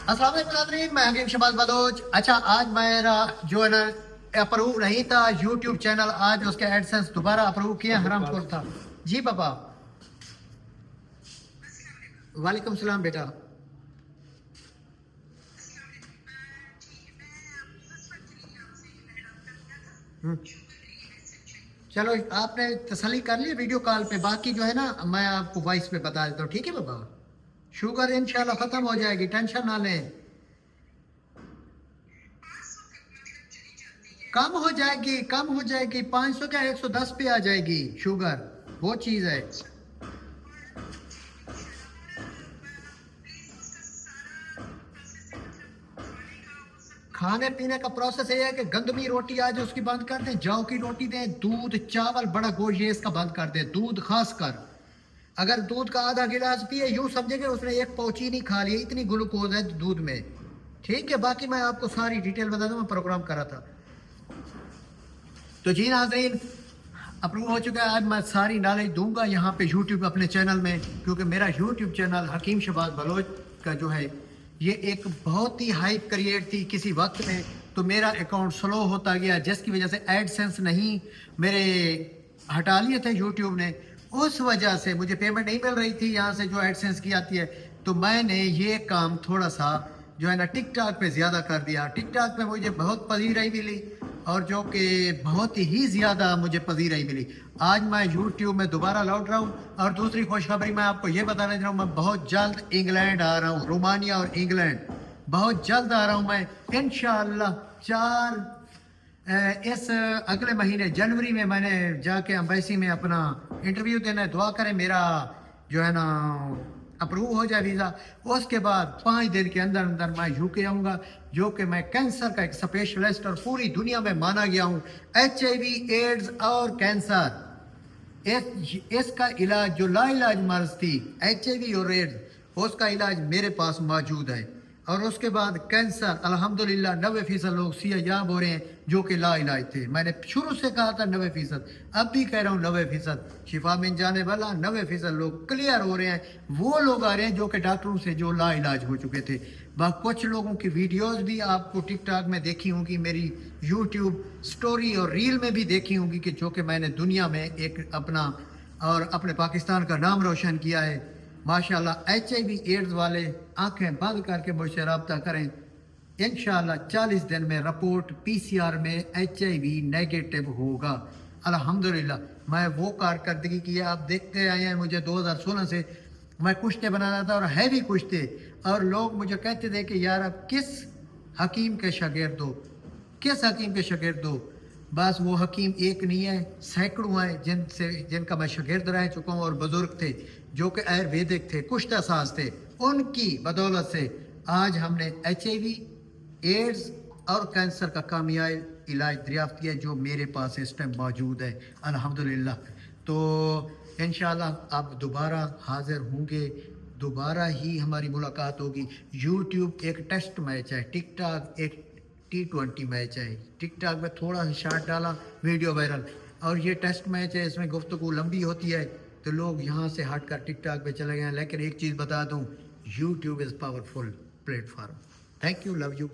अस्सलाम वालेकुम नाज़रीन, मैं हकीम शहबाज बलोच। अच्छा, आज मेरा जो है ना अप्रूव नहीं था यूट्यूब चैनल, आज उसके एडसेंस दोबारा अप्रूव किया, हराम खोर था। जी पापा। वालेकुम सलाम बेटा। हम्म, चलो आपने तसल्ली कर ली वीडियो कॉल पे, बाकी जो है ना मैं आपको वॉइस पे बता देता हूँ, ठीक है पापा। शुगर इंशाल्लाह खत्म हो जाएगी, टेंशन ना लें। कम हो जाएगी, कम हो जाएगी, 500 क्या 110 पे आ जाएगी शुगर, वो चीज़ है। खाने पीने का प्रोसेस ये है कि गंदमी रोटी आज उसकी बंद कर दें, जौ की रोटी दें, दूध चावल बड़ा गोश्त ये इसका बंद कर दें, दूध खास कर। अगर दूध का आधा गिलास पिए यूं समझे कि उसने एक पाउची नहीं खा लिया, इतनी ग्लूकोज है दूध में। ठीक है, बाकी मैं आपको सारी डिटेल बता दूं, मैं प्रोग्राम करा था। तो जी नाज़रीन, अप्रूव हो चुका है। आज मैं सारी नॉलेज दूंगा यहाँ पे यूट्यूब अपने चैनल में, क्योंकि मेरा यूट्यूब चैनल हकीम शहबाज बलोच का जो है ये एक बहुत ही हाइप क्रिएट थी किसी वक्त में, तो मेरा अकाउंट स्लो होता गया, जिसकी वजह से एडसेंस नहीं मेरे हटा लिए थे यूट्यूब ने। उस वजह से मुझे पेमेंट नहीं मिल रही थी यहाँ से जो एडसेंस की आती है, तो मैंने ये काम थोड़ा सा जो है ना टिक टॉक पे ज़्यादा कर दिया। टिक टॉक पे मुझे बहुत पजीराई मिली, और जो कि बहुत ही ज़्यादा मुझे पजीराई मिली। आज मैं यूट्यूब में दोबारा लौट रहा हूँ, और दूसरी खुशखबरी मैं आपको ये बताने जा रहा हूँ, मैं बहुत जल्द इंग्लैंड आ रहा हूँ, रोमानिया और इंग्लैंड बहुत जल्द आ रहा हूँ मैं इंशाअल्लाह। इस अगले महीने जनवरी में मैंने जाके एम्बेसी में अपना इंटरव्यू देना है। दुआ करें मेरा जो है ना अप्रूव हो जाए वीज़ा। उसके बाद 5 दिन के अंदर अंदर मैं यूके आऊँगा, जो कि मैं कैंसर का एक स्पेशलिस्ट और पूरी दुनिया में माना गया हूँ। HIV, एड्स और कैंसर, इसका इलाज जो लाइलाज मर्ज थी HIV और एड्स, उसका इलाज मेरे पास मौजूद है। और उसके बाद कैंसर अल्हम्दुलिल्लाह 90% लोग सियाजाब हो रहे हैं जो कि ला इलाज थे। मैंने शुरू से कहा था 90%, अब भी कह रहा हूँ 90%। शिफा मिल जाने वाला 90% लोग क्लियर हो रहे हैं। वो लोग आ रहे हैं जो कि डॉक्टरों से जो ला इलाज हो चुके थे। कुछ लोगों की वीडियोस भी आपको टिकटॉक में देखी होंगी, मेरी यूट्यूब स्टोरी और रील में भी देखी होंगी, कि जो कि मैंने दुनिया में एक अपना और अपने पाकिस्तान का नाम रोशन किया है। माशाल्लाह HIV एड्स वाले आंखें बंद करके मुझसे रब्ता करें, इंशाल्लाह 40 दिन में रिपोर्ट PCR में HIV नेगेटिव होगा। अल्हम्दुलिल्लाह मैं वो कारकर्दगी की है, आप देखते आए हैं मुझे 2016 से। मैं कुश्ते बनाना था और हैवी कुश्ते, और लोग मुझे कहते थे कि यार अब किस हकीम के शागिर्द हो, किस हकीम के शागिर्द हो। बस वो हकीम एक नहीं है, सैकड़ों हैं जिनका मैं शागिर्द रह चुका हूँ, और बुजुर्ग थे जो कि आयुर्वेदिक थे, कुश्ता साज थे। उनकी बदौलत से आज हमने HIV, एड्स और कैंसर का कामयाब इलाज दरियाफ्त किया, जो मेरे पास इस टाइम मौजूद है अल्हम्दुलिल्लाह। तो इंशाल्लाह आप दोबारा हाजिर होंगे, दोबारा ही हमारी मुलाकात होगी। यूट्यूब एक टेस्ट मैच है, टिकटॉक एक T20 मैच है। टिकटॉक में थोड़ा सा शॉर्ट डाला, वीडियो वायरल, और ये टेस्ट मैच है, इसमें गुफ्तगू लंबी होती है, तो लोग यहाँ से हट कर टिकटॉक पे चले गए। लेकिन एक चीज़ बता दूँ, YouTube is powerful platform. Thank you, love you.